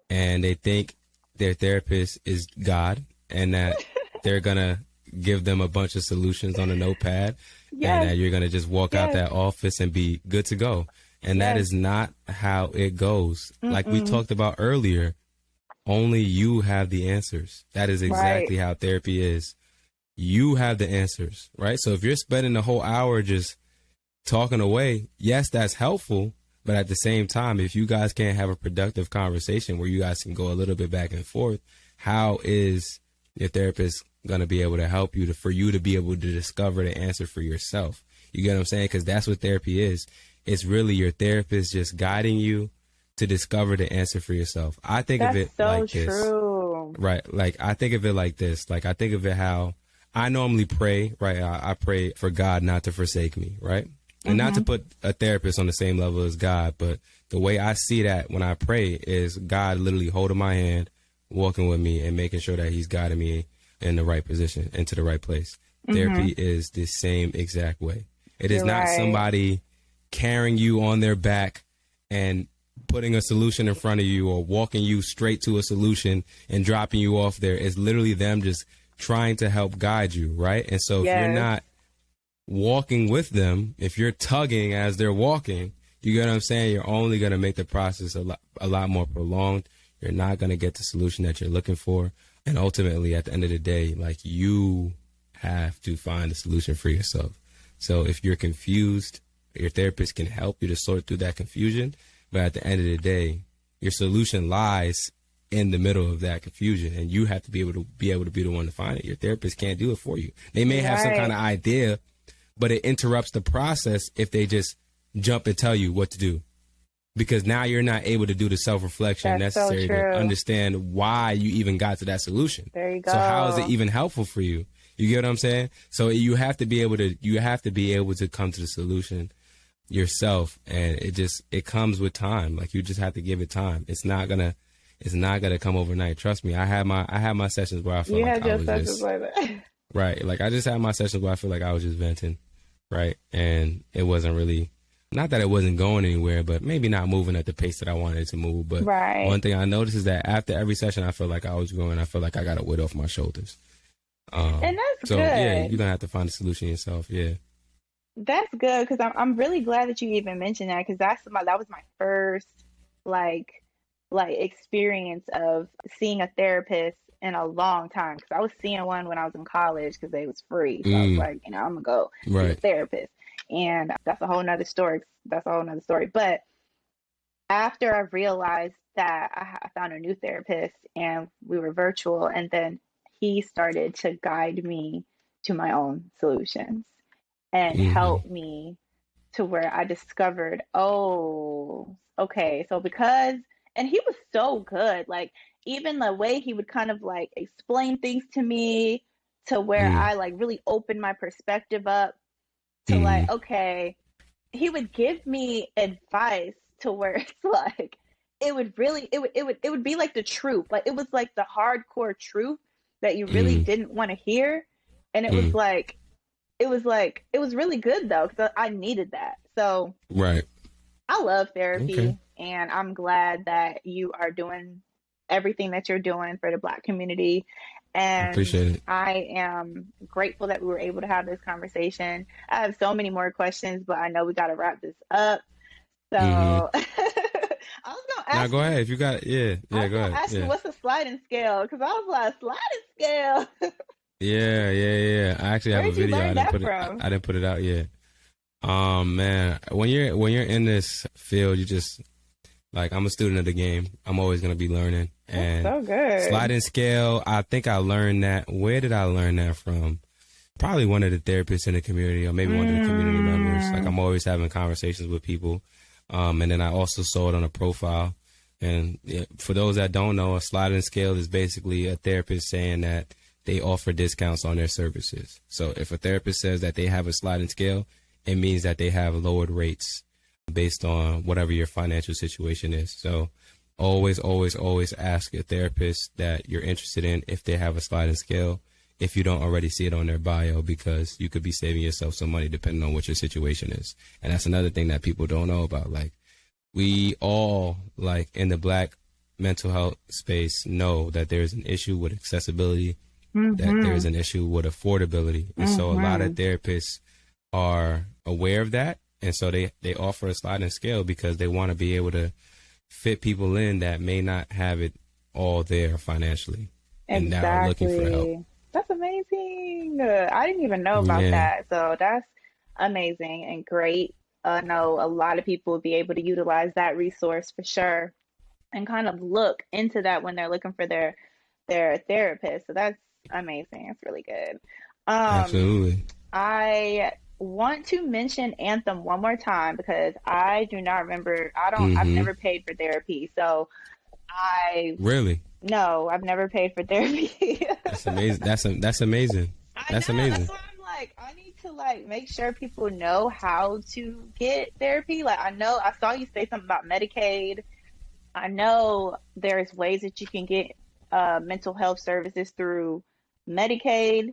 and they think their therapist is God, and that they're gonna give them a bunch of solutions on a notepad, and Yes, that you're gonna just walk out yes, that office and be good to go. And that yes. is not how it goes. Like we Mm-mm. talked about earlier, only you have the answers. That is Right. exactly how therapy is. You have the answers, right? So if you're spending the whole hour just talking away, yes, that's helpful. But at the same time, if you guys can't have a productive conversation where you guys can go a little bit back and forth, how is your therapist going to be able to help you for you to be able to discover the answer for yourself? You get what I'm saying? Because that's what therapy is. It's really your therapist just guiding you to discover the answer for yourself. I think of That's it so like this, true. right? Like I think of it like this. Like I think of it how I normally pray, right? I pray for God not to forsake me, right? And not to Mhm. put a therapist on the same level as God, but the way I see that when I pray is God literally holding my hand, walking with me, and making sure that He's guiding me in the right position, into the right place. Mhm. Therapy is the same exact way. It is You're not right. somebody carrying you on their back and putting a solution in front of you or walking you straight to a solution and dropping you off there. It's literally them just trying to help guide you, right? And so if you're Yes. not walking with them, if you're tugging as they're walking, you get what I'm saying? You're only going to make the process a lot more prolonged. You're not going to get the solution that you're looking for. And ultimately, at the end of the day, like you have to find a solution for yourself. So if you're confused, your therapist can help you to sort through that confusion. But at the end of the day, your solution lies in the middle of that confusion, and you have to be able to be the one to find it. Your therapist can't do it for you. They may You're have some kind right. of idea, but it interrupts the process if they just jump and tell you what to do. Because now you're not able to do the self-reflection That's so necessary to true. understand why you even got to that solution. There you So how is it go. even helpful for you? You get what I'm saying? So you have to be able to come to the solution yourself, and it comes with time. Like, you just have to give it time. It's not gonna come overnight. Trust me. I had my sessions where I felt You like had I your was sessions just like that. right. Like, I just had my sessions where I feel like I was just venting, right, and it wasn't really, not that it wasn't going anywhere, but maybe not moving at the pace that I wanted it to move. But Right. one thing I noticed is that after every session, I feel like I was growing. I feel like I got a weight off my shoulders. And that's So yeah, you're good. gonna have to find a solution yourself. Yeah. That's good because I'm really glad that you even mentioned that because that was my first like experience of seeing a therapist in a long time because I was seeing one when I was in college because they was free. So I was Mm, like, I'm gonna go see a right. therapist. And that's a whole nother story. That's a whole nother story. But after I realized that I found a new therapist and we were virtual, and then he started to guide me to my own solutions and Hmm. help me to where I discovered, oh, okay, so because, and he was so good, like even the way he would kind of like explain things to me to where Mm, I like really opened my perspective up to like, mm, okay, he would give me advice to where it's like it would really it would be like the truth, like it was like the hardcore truth that you really mm, didn't want to hear, and mm. it was really good though because I needed that. So Right. I love Okay. therapy, and I'm glad that you are doing everything that you're doing for the Black community. I And appreciate it. I am grateful that we were able to have this conversation. I have so many more questions, but I know we got to wrap this up. So Hmm. I was gonna Now ask go you. ahead if you got. Yeah. I Yeah. was Go gonna ahead. ask you Yeah. what's the sliding scale because I was like sliding scale. Yeah. Yeah. Yeah. I actually have a Where'd you video. I learn didn't that put it. from? I didn't put it out yet. Man, when you're in this field, you just, like, I'm a student of the game. I'm always gonna be learning. That's And so good. sliding scale, I think I learned that. Where did I learn that from? Probably one of the therapists in the community, or maybe one of the community members. Like, Mm, I'm always having conversations with people. And then I also saw it on a profile. And yeah, for those that don't know, a sliding scale is basically a therapist saying that they offer discounts on their services. So if a therapist says that they have a sliding scale, it means that they have lowered rates based on whatever your financial situation is. So always, always, always ask a therapist that you're interested in if they have a sliding scale, if you don't already see it on their bio, because you could be saving yourself some money depending on what your situation is. And that's another thing that people don't know about. Like, we all, like, in the Black mental health space, know that there's an issue with accessibility, that there's mm-hmm, an issue with affordability. And so a lot of mm-hmm. therapists are aware of that. And so they offer a sliding scale because they want to be able to fit people in that may not have it all there financially and that are looking for help. Exactly. That's amazing. I didn't even know about Yeah. that. So that's amazing and great. I know a lot of people will be able to utilize that resource for sure and kind of look into that when they're looking for their therapist. So that's amazing. It's really good. Um, Absolutely. I want to mention Anthem one more time because I do not remember. I've Hmm. never paid for therapy. So I Really? no, I've never paid for therapy. That's amazing. That's amazing. I That's know. That's amazing. why I'm like, I need to like make sure people know how to get therapy. Like I know I saw you say something about Medicaid. I know there's ways that you can get mental health services through Medicaid,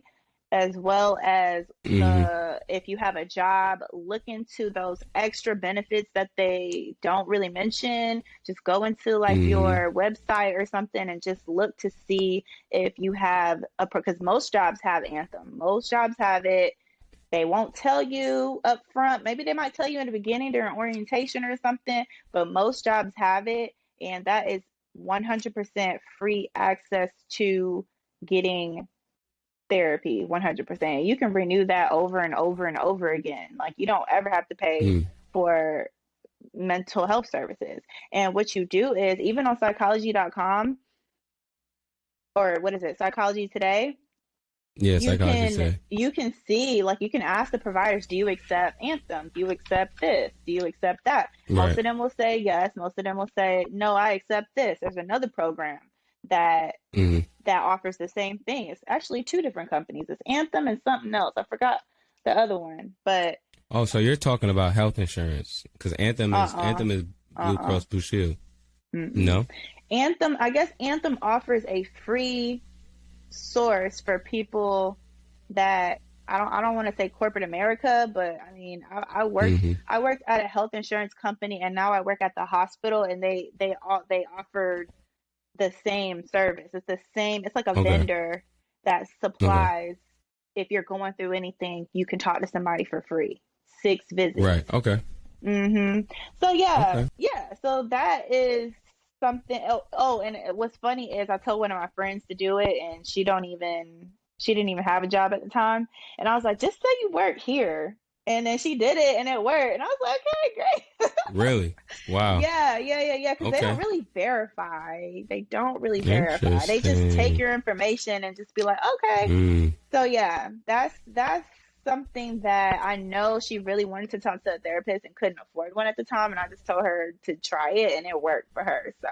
as well as Hmm. if you have a job, look into those extra benefits that they don't really mention. Just go into like Hmm. your website or something and just look to see if you have a, because most jobs have Anthem. Most jobs have it. They won't tell you up front. Maybe they might tell you in the beginning during orientation or something, but most jobs have it. And that is 100% free access to getting therapy. 100%. You can renew that over and over and over again. Like you don't ever have to pay Mm. for mental health services. And what you do is even on psychology.com or what is it, Psychology Today, Yeah, you psychologists can say. you can see like you can ask the providers, do you accept Anthem, do you accept this, do you accept that? Most Right. of them will say yes, most of them will say no, I accept this. There's another program that Hmm. offers the same thing. It's actually two different companies. It's Anthem and something else. I forgot the other one, but Oh, so you're talking about health insurance because Uh-uh. Anthem is Blue Uh-uh. Cross Blue Shield. Mm-mm. No. Anthem, I guess Anthem offers a free source for people that I don't want to say corporate America, but I mean Hmm. I worked at a health insurance company and now I work at the hospital and they offered the same service. It's the same, it's like a Okay. vendor that Okay. supplies if you're going through anything, you can talk to somebody for free. 6 visits. Right. Okay. Mm-hmm. So yeah, Okay. yeah. So that is something. Oh, and what's funny is I told one of my friends to do it, and she didn't even have a job at the time, and I was like, just say you work here, and then she did it, and it worked, and I was like, okay, great. Really? Wow. Yeah. Because they don't Okay. really verify. They don't really verify. They just take Interesting. your information and just be like, okay. Mm. So yeah, that's something that I know she really wanted to talk to a therapist and couldn't afford one at the time, and I just told her to try it, and it worked for her. So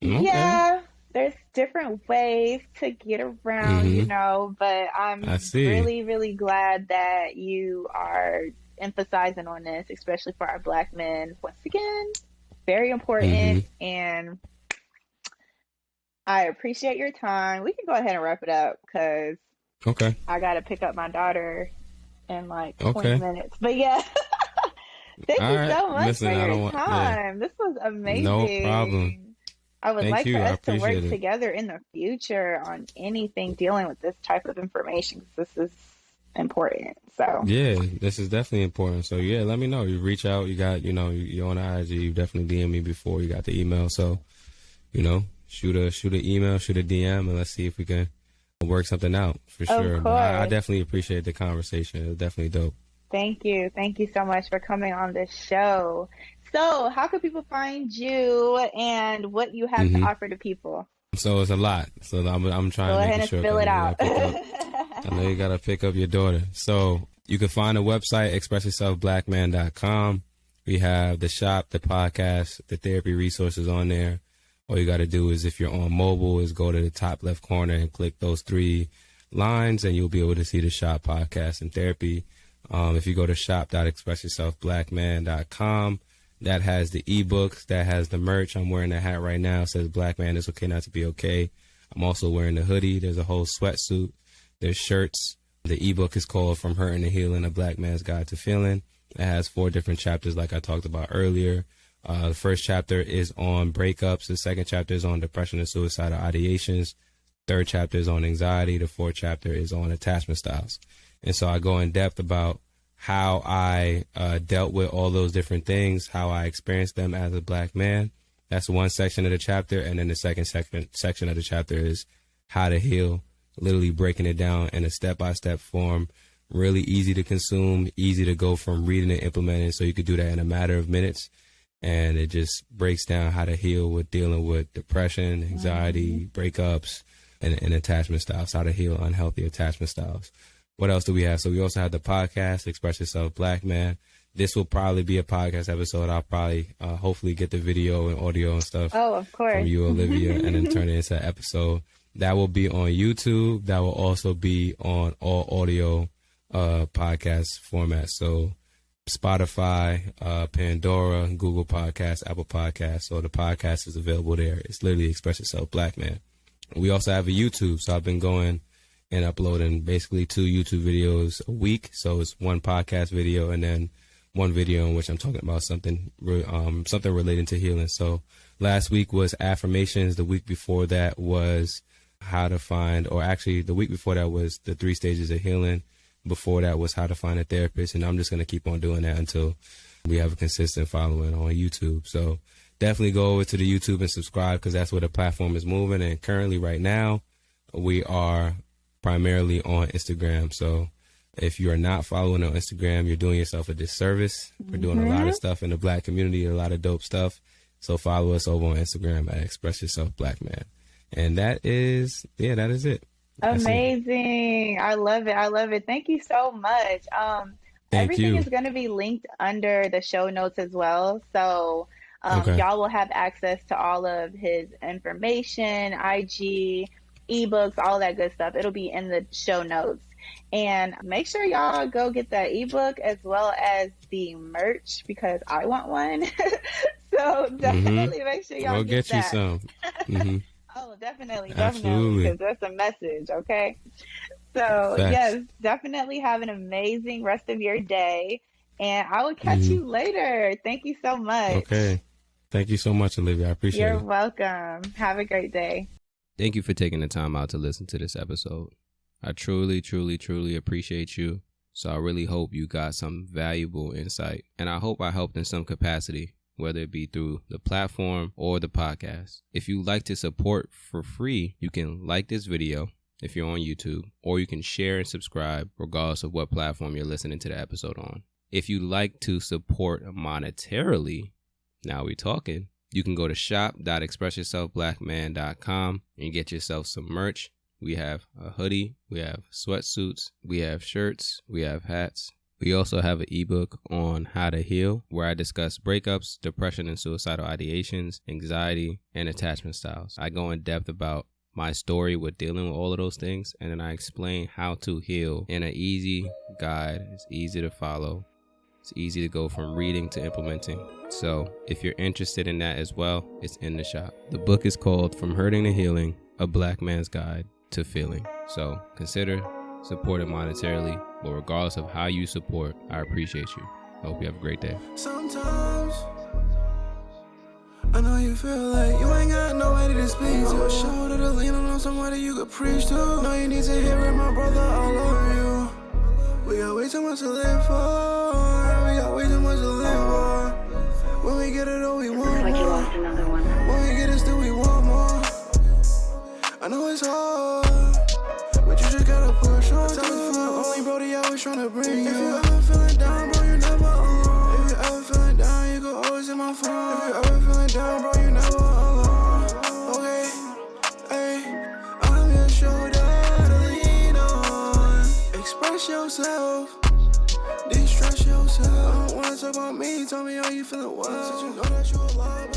Okay. yeah, there's different ways to get around, Hmm. but I I'm see. really, really glad that you are emphasizing on this, especially for our Black men. Once again, very Hmm. important, and I appreciate your time. We can go ahead and wrap it up because Okay. I got to pick up my daughter in like 20 Okay. minutes. But yeah, thank All you right. so much for Listen, I your don't want. Yeah. time. This was No problem. amazing. I would Thank like for you. I us to appreciate work it. together in the future on anything dealing with this type of information because this is important. So, Yeah, this is definitely important. So yeah, let me know. You reach out. You got, you're on the IG. You definitely DM me before. You got the email. So shoot a email, shoot a DM, and let's see if we can work something out for of sure. But I course, definitely appreciate the conversation. It was definitely dope. thank you. Thank you so much for coming on this show. So, how can people find you and what you have to Hmm. offer to people? So it's a lot. So I'm trying Go to make ahead it and short fill because I it know you got out. to pick up. I know you got to pick up your daughter. So you can find the website, expressyourselfblackman.com. We have the shop, the podcast, the therapy resources on there. All you got to do is, if you're on mobile, is go to the top left corner and click those 3 lines, and you'll be able to see the shop, podcast, and therapy. If you go to shop.expressyourselfblackman.com, that has the ebooks, that has the merch. I'm wearing a hat right now. It says Black Man It's Okay Not to Be Okay. I'm also wearing the hoodie. There's a whole sweatsuit. There's shirts. The ebook is called From Hurting to Healing, A Black Man's Guide to Feeling. It has 4 different chapters like I talked about earlier. The first chapter is on breakups. The second chapter is on depression and suicidal ideations. Third chapter is on anxiety. The fourth chapter is on attachment styles. And so I go in depth about how I dealt with all those different things, how I experienced them as a Black man. That's one section of the chapter. And then the second section of the chapter is how to heal, literally breaking it down in a step-by-step form, really easy to consume, easy to go from reading and implementing. So you could do that in a matter of minutes. And it just breaks down how to heal with dealing with depression, Mhm. anxiety, breakups, and attachment styles, how to heal unhealthy attachment styles. What else do we have? So we also have the podcast, Express Yourself Black Man. This will probably be a podcast episode. I'll probably hopefully get the video and audio and stuff Oh, of from course. you, Olivia, and then turn it into an episode. That will be on YouTube. That will also be on all audio podcast formats. So Spotify, Pandora, Google Podcasts, Apple Podcasts. So the podcast is available there. It's literally Express Yourself Black Man. We also have a YouTube. So I've been going and uploading basically 2 YouTube videos a week. So it's one podcast video and then one video in which I'm talking about something relating to healing. So last week was affirmations. The week before that was how to find, or actually the week before that was the 3 stages of healing. Before that was how to find a therapist. And I'm just going to keep on doing that until we have a consistent following on YouTube. So definitely go over to the YouTube and subscribe because that's where the platform is moving. And currently right now we are primarily on Instagram. So if you are not following on Instagram, you're doing yourself a disservice. We're doing a lot Hmm. of stuff in the Black community, a lot of dope stuff. So follow us over on Instagram at Express Yourself Black Man. And that is it. That's it. Amazing. I love it. I love it. Thank you so much. Thank Everything you. is going to be linked under the show notes as well. So, Okay. y'all will have access to all of his information, IG, ebooks, all that good stuff. It'll be in the show notes. And make sure y'all go get that ebook as well as the merch because I want one. So definitely make sure y'all Go get get you that. some. Hmm. Oh, definitely, Absolutely. because there's a message, okay? So, Facts. yes, definitely have an amazing rest of your day, and I will catch Hmm. you later. Thank you so much. Okay. Thank you so much, Olivia. I appreciate You're it. welcome. Have a great day. Thank you for taking the time out to listen to this episode. I truly, truly, truly appreciate you. So I really hope you got some valuable insight. And I hope I helped in some capacity, whether it be through the platform or the podcast. If you like to support for free, you can like this video if you're on YouTube, or you can share and subscribe regardless of what platform you're listening to the episode on. If you like to support monetarily, now we talking. You can go to shop.expressyourselfblackman.com and get yourself some merch. We have a hoodie, we have sweatsuits, we have shirts, we have hats. We also have an ebook on how to heal, where I discuss breakups, depression and suicidal ideations, anxiety, and attachment styles. I go in depth about my story with dealing with all of those things, and then I explain how to heal in an easy guide. It's easy to follow. It's easy to go from reading to implementing. So if you're interested in that as well, it's in the shop. The book is called From Hurting to Healing, A Black Man's Guide to Feeling. So consider supporting monetarily, but regardless of how you support, I appreciate you. I hope you have a great day. Sometimes I know you feel like you ain't got nobody to speak to. A shoulder to lean on somebody you could preach to. No, you need to hear it, my brother, I love you. We got way too much to live for. We got way too much to live for. When we get it all, we want Like you more. lost another one. When we get it, still we want more. I know it's hard, but you just gotta push on. Tell me if I'm only brody, always tryna bring you. If you ever feeling down, bro, you never alone. If you ever feeling down, you can always hit my phone. If you ever feeling down, bro, you never alone. Okay, hey, I'm your shoulder to lean on. Express yourself, de-stress yourself. I don't wanna talk about me, tell me how you feeling well. Since you know that you alive.